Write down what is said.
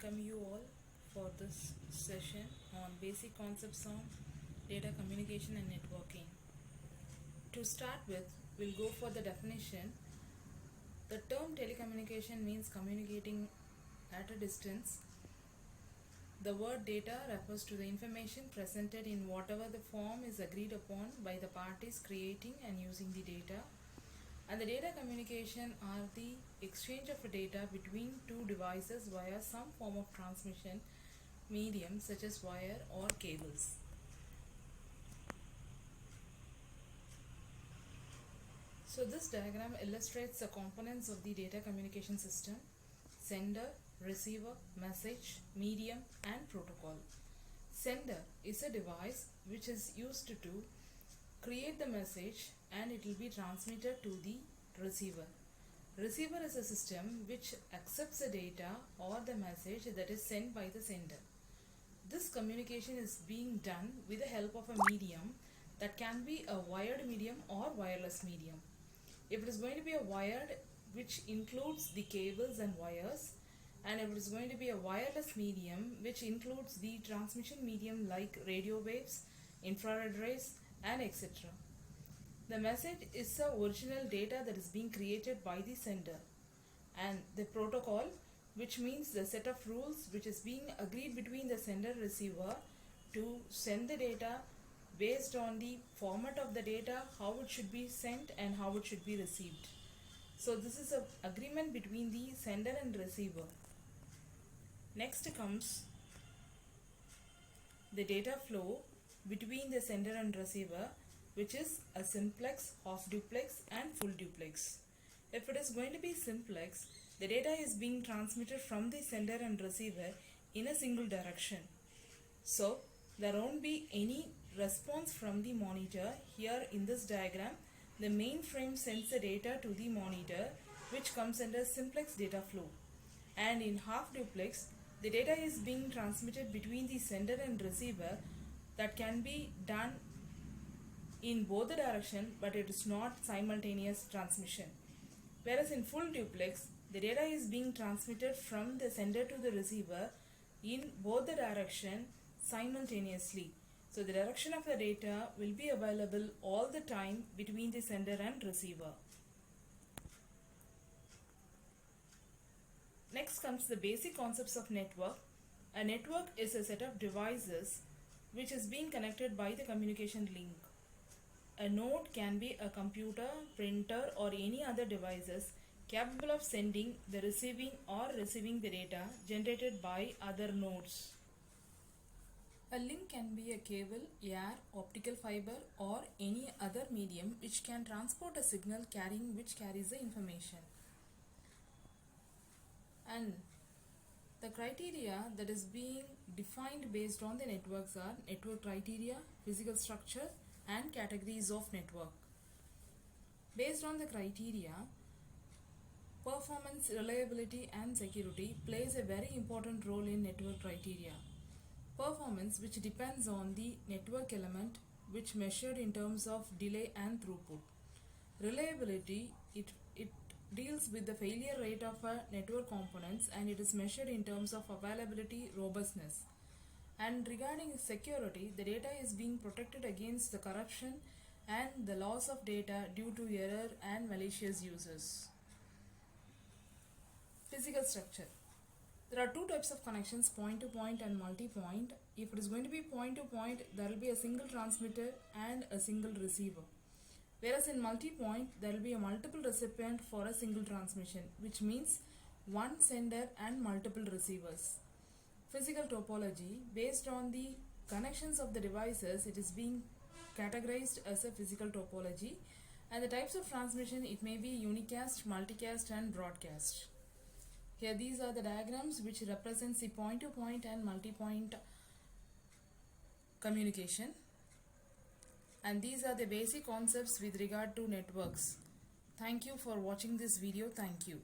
welcome you all for this session on basic concepts on data communication and networking. To start with, we'll go for the definition. The term telecommunication means communicating at a distance. The word data refers to the information presented in whatever the form is agreed upon by the parties creating and using the data. And the data communication are the exchange of data between two devices via some form of transmission medium such as wire or cables. So this diagram illustrates the components of the data communication system: sender, receiver, message, medium and protocol. Sender is a device which is used to create the message and it will be transmitted to the receiver. Receiver is a system which accepts the data or the message that is sent by the sender. This communication is being done with the help of a medium that can be a wired medium or wireless medium. If it is going to be a wired, which includes the cables and wires, and if it is going to be a wireless medium which includes the transmission medium like radio waves, infrared rays and etc. The message is the original data that is being created by the sender, and the protocol, which means the set of rules which is being agreed between the sender and receiver to send the data based on the format of the data, how it should be sent and how it should be received. So this is an agreement between the sender and receiver. Next comes the data flow between the sender and receiver, which is a simplex, half-duplex and full-duplex. If it is going to be simplex, the data is being transmitted from the sender and receiver in a single direction. So there won't be any response from the monitor. Here in this diagram, the mainframe sends the data to the monitor, which comes under simplex data flow. And in half-duplex, the data is being transmitted between the sender and receiver. That can be done in both the direction, but it is not simultaneous transmission. Whereas in full duplex, the data is being transmitted from the sender to the receiver in both the direction simultaneously. So the direction of the data will be available all the time between the sender and receiver. Next comes the basic concepts of network. A network is a set of devices which is being connected by the communication link. A node can be a computer, printer or any other devices capable of sending, receiving the data generated by other nodes. A link can be a cable, air, optical fiber or any other medium which can transport a signal which carries the information. And the criteria that is being defined based on the networks are network criteria, physical structure and categories of network. Based on the criteria, performance, reliability and security plays a very important role in network criteria. Performance, which depends on the network element, which measured in terms of delay and throughput. Reliability, it deals with the failure rate of a network components and it is measured in terms of availability, robustness. And regarding security, the data is being protected against the corruption and the loss of data due to error and malicious uses. Physical structure. There are two types of connections, point-to-point and multi-point. If it is going to be point-to-point, there will be a single transmitter and a single receiver. Whereas in multi-point, there will be a multiple recipient for a single transmission, which means one sender and multiple receivers. Physical topology, based on the connections of the devices, it is being categorized as a physical topology. And the types of transmission, it may be unicast, multicast and broadcast. Here these are the diagrams which represents the point-to-point and multi-point communication. And these are the basic concepts with regard to networks. Thank you for watching this video. Thank you.